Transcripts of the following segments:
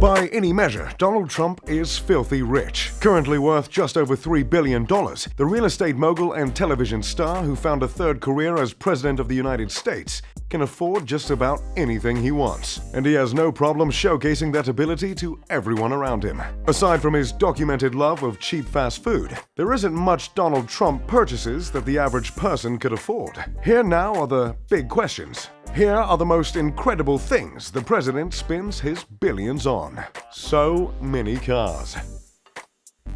By any measure, Donald Trump is filthy rich. Currently worth just over $3 billion, the real estate mogul and television star who found a third career as President of the United States can afford just about anything he wants. And he has no problem showcasing that ability to everyone around him. Aside from his documented love of cheap fast food, there isn't much Donald Trump purchases that the average person could afford. Here now are the big questions. Here are the most incredible things the president spends his billions on. So many cars.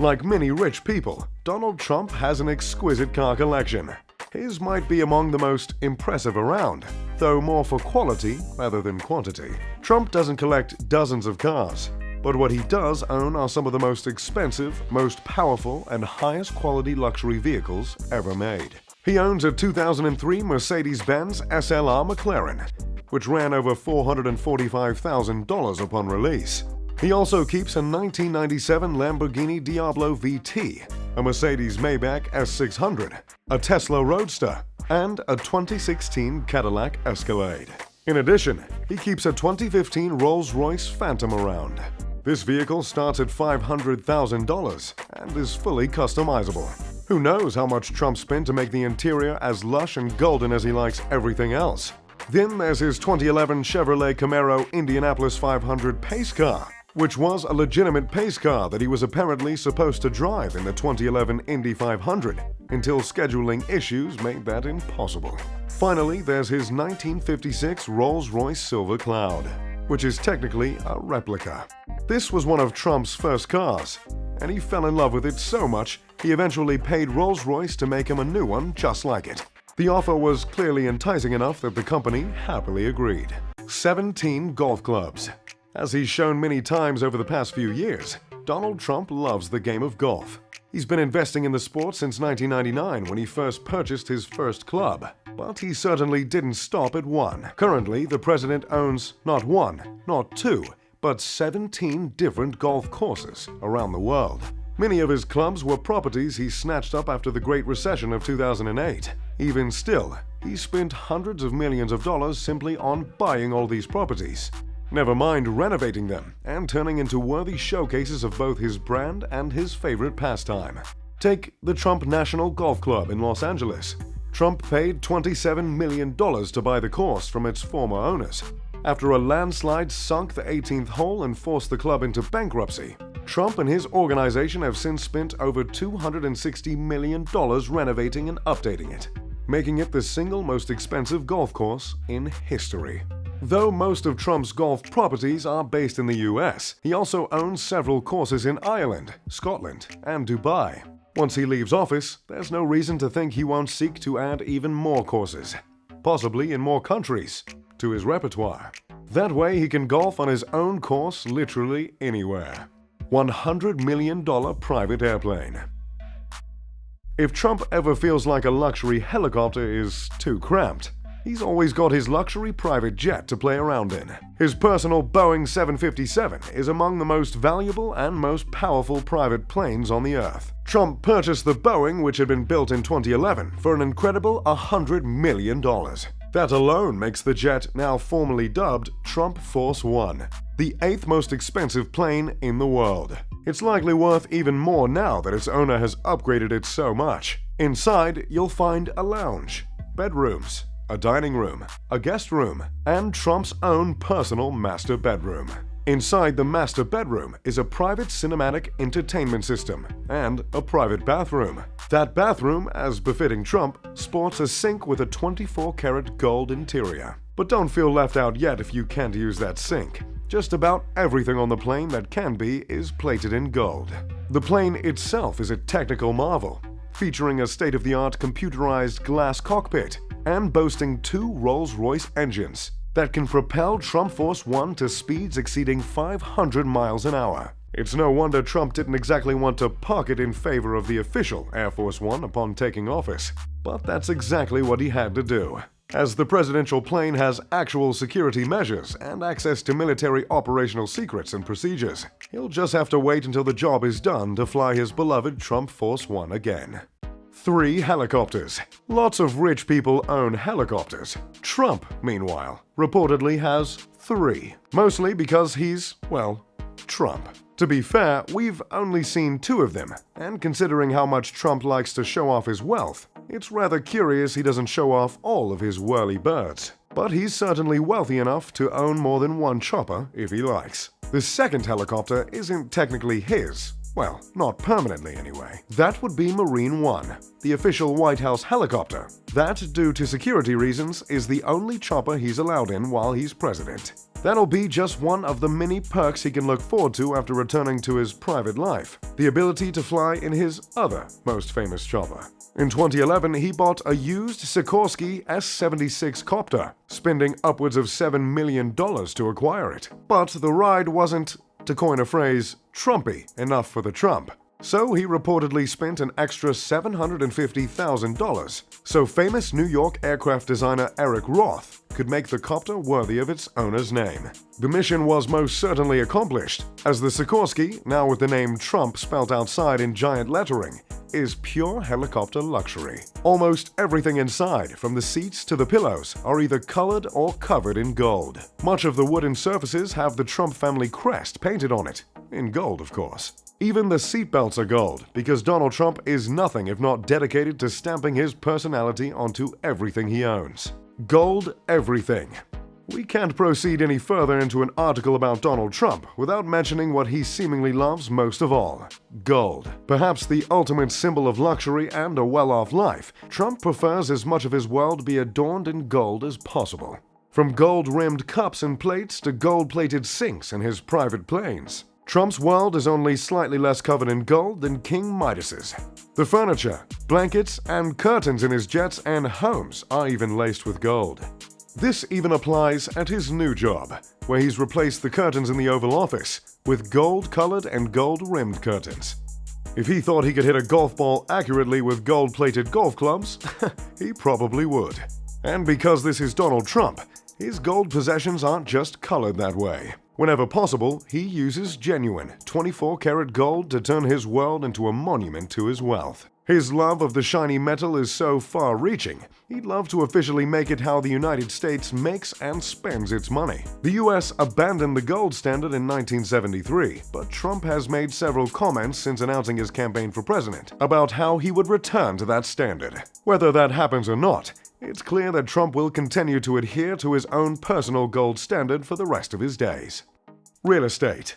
Like many rich people, Donald Trump has an exquisite car collection. His might be among the most impressive around, though more for quality rather than quantity. Trump doesn't collect dozens of cars, but what he does own are some of the most expensive, most powerful, and highest quality luxury vehicles ever made. He owns a 2003 Mercedes-Benz SLR McLaren, which ran over $445,000 upon release. He also keeps a 1997 Lamborghini Diablo VT, a Mercedes Maybach S600, a Tesla Roadster, and a 2016 Cadillac Escalade. In addition, he keeps a 2015 Rolls-Royce Phantom around. This vehicle starts at $500,000 and is fully customizable. Who knows how much Trump spent to make the interior as lush and golden as he likes everything else. Then there's his 2011 Chevrolet Camaro Indianapolis 500 pace car, which was a legitimate pace car that he was apparently supposed to drive in the 2011 Indy 500, until scheduling issues made that impossible. Finally, there's his 1956 Rolls-Royce Silver Cloud, which is technically a replica. This was one of Trump's first cars, and he fell in love with it so much he eventually paid Rolls-Royce to make him a new one just like it. The offer was clearly enticing enough that the company happily agreed. 17 golf clubs. As he's shown many times over the past few years, Donald Trump loves the game of golf. He's been investing in the sport since 1999 when he first purchased his first club. But he certainly didn't stop at one. Currently, the president owns not one, not two, but 17 different golf courses around the world. Many of his clubs were properties he snatched up after the Great Recession of 2008. Even still, he spent hundreds of millions of dollars simply on buying all these properties. Never mind renovating them and turning into worthy showcases of both his brand and his favorite pastime. Take the Trump National Golf Club in Los Angeles. Trump paid $27 million to buy the course from its former owners. After a landslide sunk the 18th hole and forced the club into bankruptcy, Trump and his organization have since spent over $260 million renovating and updating it, making it the single most expensive golf course in history. Though most of Trump's golf properties are based in the US, he also owns several courses in Ireland, Scotland, and Dubai. Once he leaves office, there's no reason to think he won't seek to add even more courses, possibly in more countries, to his repertoire. That way he can golf on his own course literally anywhere. $100 million private airplane. If Trump ever feels like a luxury helicopter is too cramped, he's always got his luxury private jet to play around in. His personal Boeing 757 is among the most valuable and most powerful private planes on the earth. Trump purchased the Boeing, which had been built in 2011, for an incredible $100 million. That alone makes the jet now formally dubbed Trump Force One, the 8th most expensive plane in the world. It's likely worth even more now that its owner has upgraded it so much. Inside, you'll find a lounge, bedrooms, a dining room, a guest room, and Trump's own personal master bedroom. Inside the master bedroom is a private cinematic entertainment system and a private bathroom. That bathroom, as befitting Trump, sports a sink with a 24-karat gold interior. But don't feel left out yet if you can't use that sink. Just about everything on the plane that can be is plated in gold. The plane itself is a technical marvel, featuring a state-of-the-art computerized glass cockpit and boasting 2 Rolls-Royce engines that can propel Trump Force One to speeds exceeding 500 miles an hour. It's no wonder Trump didn't exactly want to park it in favor of the official Air Force One upon taking office, but that's exactly what he had to do. As the presidential plane has actual security measures and access to military operational secrets and procedures, he'll just have to wait until the job is done to fly his beloved Trump Force One again. 3 helicopters. Lots of rich people own helicopters. Trump, meanwhile, reportedly has 3. Mostly because he's, well, Trump. To be fair, we've only seen 2 of them, and considering how much Trump likes to show off his wealth, it's rather curious he doesn't show off all of his whirly birds. But he's certainly wealthy enough to own more than one chopper if he likes. The second helicopter isn't technically his. Well, not permanently anyway. That would be Marine One, the official White House helicopter. That, due to security reasons, is the only chopper he's allowed in while he's president. That'll be just one of the many perks he can look forward to after returning to his private life, the ability to fly in his other most famous chopper. In 2011, he bought a used Sikorsky S-76 copter, spending upwards of $7 million to acquire it. But the ride wasn't, to coin a phrase, Trumpy enough for the Trump. So he reportedly spent an extra $750,000, so famous New York aircraft designer Eric Roth could make the copter worthy of its owner's name. The mission was most certainly accomplished, as the Sikorsky, now with the name Trump spelt outside in giant lettering, is pure helicopter luxury. Almost everything inside, from the seats to the pillows, are either colored or covered in gold. Much of the wooden surfaces have the Trump family crest painted on it, in gold of course. Even the seatbelts are gold, because Donald Trump is nothing if not dedicated to stamping his personality onto everything he owns. Gold everything. We can't proceed any further into an article about Donald Trump without mentioning what he seemingly loves most of all: gold. Perhaps the ultimate symbol of luxury and a well-off life, Trump prefers as much of his world be adorned in gold as possible. From gold-rimmed cups and plates to gold-plated sinks in his private planes, Trump's world is only slightly less covered in gold than King Midas's. The furniture, blankets, and curtains in his jets and homes are even laced with gold. This even applies at his new job, where he's replaced the curtains in the Oval Office with gold-colored and gold-rimmed curtains. If he thought he could hit a golf ball accurately with gold-plated golf clubs, he probably would. And because this is Donald Trump, his gold possessions aren't just colored that way. Whenever possible, he uses genuine 24-karat gold to turn his world into a monument to his wealth. His love of the shiny metal is so far-reaching, he'd love to officially make it how the United States makes and spends its money. The US abandoned the gold standard in 1973, but Trump has made several comments since announcing his campaign for president about how he would return to that standard. Whether that happens or not, it's clear that Trump will continue to adhere to his own personal gold standard for the rest of his days. Real estate.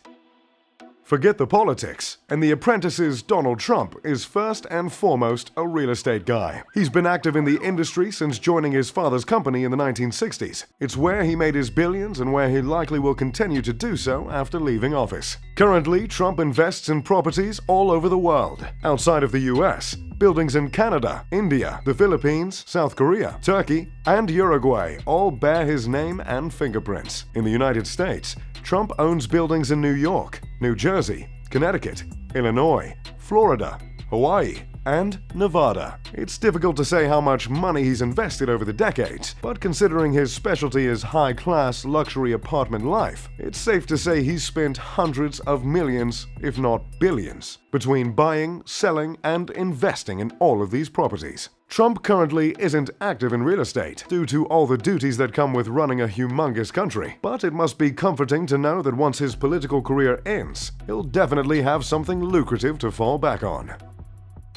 Forget the politics, and The Apprentice's Donald Trump is first and foremost a real estate guy. He's been active in the industry since joining his father's company in the 1960s. It's where he made his billions and where he likely will continue to do so after leaving office. Currently, Trump invests in properties all over the world. Outside of the US, buildings in Canada, India, the Philippines, South Korea, Turkey, and Uruguay all bear his name and fingerprints. In the United States, Trump owns buildings in New York, New Jersey, Connecticut, Illinois, Florida, Hawaii, and Nevada. It's difficult to say how much money he's invested over the decades, but considering his specialty is high-class luxury apartment life, it's safe to say he's spent hundreds of millions, if not billions, between buying, selling, and investing in all of these properties. Trump currently isn't active in real estate due to all the duties that come with running a humongous country, but it must be comforting to know that once his political career ends, he'll definitely have something lucrative to fall back on.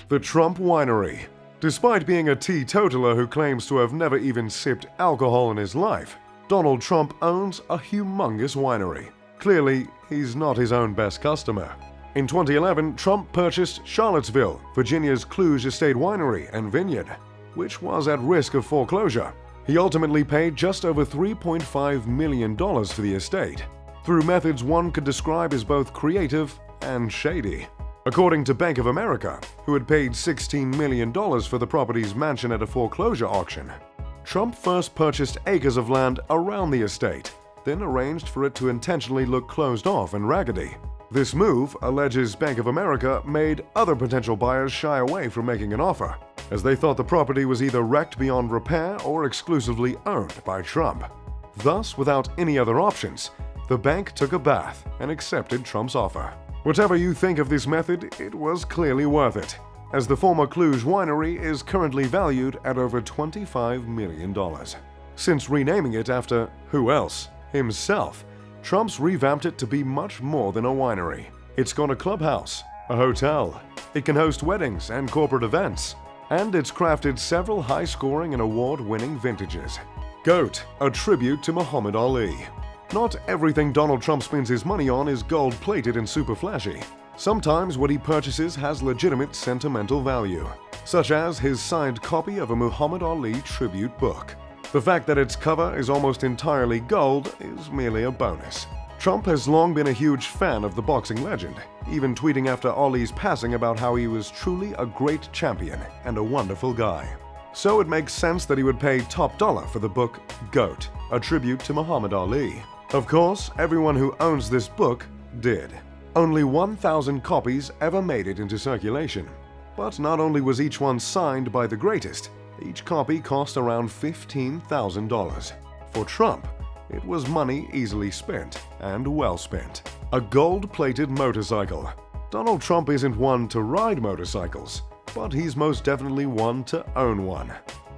The Trump Winery. Despite being a teetotaler who claims to have never even sipped alcohol in his life, Donald Trump owns a humongous winery. Clearly, he's not his own best customer. In 2011, Trump purchased Charlottesville, Virginia's Kluge Estate Winery and Vineyard, which was at risk of foreclosure. He ultimately paid just over $3.5 million for the estate, through methods one could describe as both creative and shady. According to Bank of America, who had paid $16 million for the property's mansion at a foreclosure auction, Trump first purchased acres of land around the estate, then arranged for it to intentionally look closed off and raggedy. This move, alleges Bank of America, made other potential buyers shy away from making an offer, as they thought the property was either wrecked beyond repair or exclusively owned by Trump. Thus, without any other options, the bank took a bath and accepted Trump's offer. Whatever you think of this method, it was clearly worth it, as the former Kluge winery is currently valued at over $25 million. Since renaming it after who else? Himself, Trump's revamped it to be much more than a winery. It's got a clubhouse, a hotel, it can host weddings and corporate events, and it's crafted several high-scoring and award-winning vintages. GOAT, a tribute to Muhammad Ali. Not everything Donald Trump spends his money on is gold-plated and super flashy. Sometimes what he purchases has legitimate sentimental value, such as his signed copy of a Muhammad Ali tribute book. The fact that its cover is almost entirely gold is merely a bonus. Trump has long been a huge fan of the boxing legend, even tweeting after Ali's passing about how he was truly a great champion and a wonderful guy. So it makes sense that he would pay top dollar for the book GOAT, a tribute to Muhammad Ali. Of course, everyone who owns this book did. Only 1,000 copies ever made it into circulation. But not only was each one signed by the greatest, each copy cost around $15,000. For Trump, it was money easily spent and well spent. A gold-plated motorcycle. Donald Trump isn't one to ride motorcycles, but he's most definitely one to own one.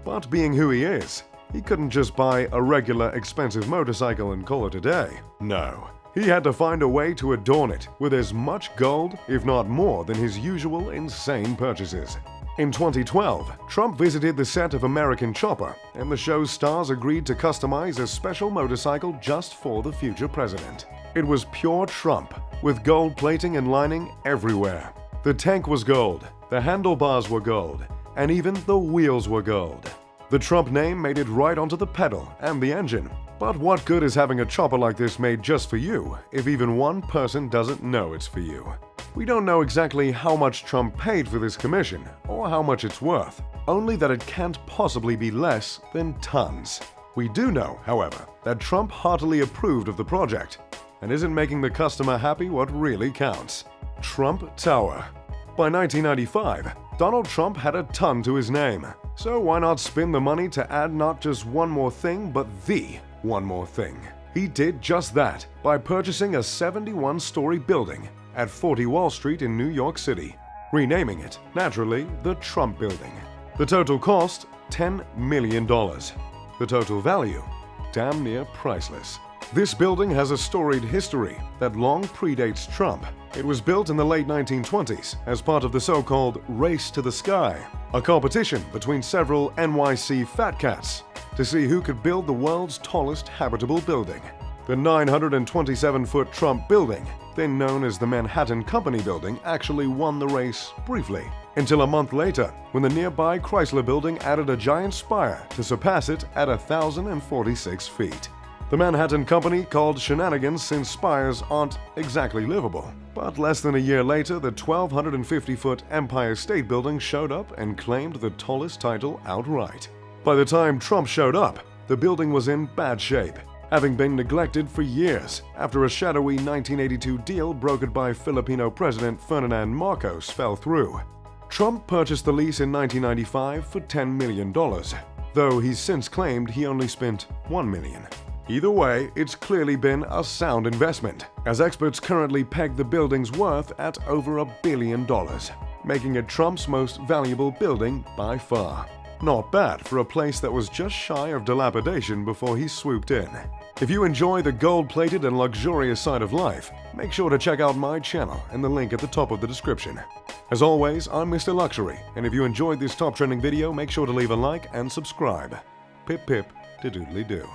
But being who he is, he couldn't just buy a regular expensive motorcycle and call it a day. No, he had to find a way to adorn it with as much gold, if not more, than his usual insane purchases. In 2012, Trump visited the set of American Chopper, and the show's stars agreed to customize a special motorcycle just for the future president. It was pure Trump, with gold plating and lining everywhere. The tank was gold, the handlebars were gold, and even the wheels were gold. The Trump name made it right onto the pedal and the engine. But what good is having a chopper like this made just for you if even one person doesn't know it's for you? We don't know exactly how much Trump paid for this commission or how much it's worth, only that it can't possibly be less than tons. We do know, however, that Trump heartily approved of the project, and isn't making the customer happy what really counts. Trump Tower. By 1995, Donald Trump had a ton to his name, so why not spend the money to add not just one more thing, but the one more thing? He did just that by purchasing a 71-story building at 40 Wall Street in New York City, renaming it, naturally, the Trump Building. The total cost, $10 million. The total value, damn near priceless. This building has a storied history that long predates Trump. It was built in the late 1920s as part of the so-called Race to the Sky, a competition between several NYC fat cats to see who could build the world's tallest habitable building. The 927-foot Trump Building, then known as the Manhattan Company Building, actually won the race briefly, until a month later when the nearby Chrysler Building added a giant spire to surpass it at 1,046 feet. The Manhattan Company called shenanigans since spires aren't exactly livable. But less than a year later, the 1,250-foot Empire State Building showed up and claimed the tallest title outright. By the time Trump showed up, the building was in bad shape, having been neglected for years after a shadowy 1982 deal brokered by Filipino President Ferdinand Marcos fell through. Trump purchased the lease in 1995 for $10 million, though he's since claimed he only spent $1 million. Either way, it's clearly been a sound investment, as experts currently peg the building's worth at over $1 billion, making it Trump's most valuable building by far. Not bad for a place that was just shy of dilapidation before he swooped in. If you enjoy the gold-plated and luxurious side of life, make sure to check out my channel and the link at the top of the description. As always, I'm Mr. Luxury, and if you enjoyed this top trending video, make sure to leave a like and subscribe. Pip pip to doodly doo.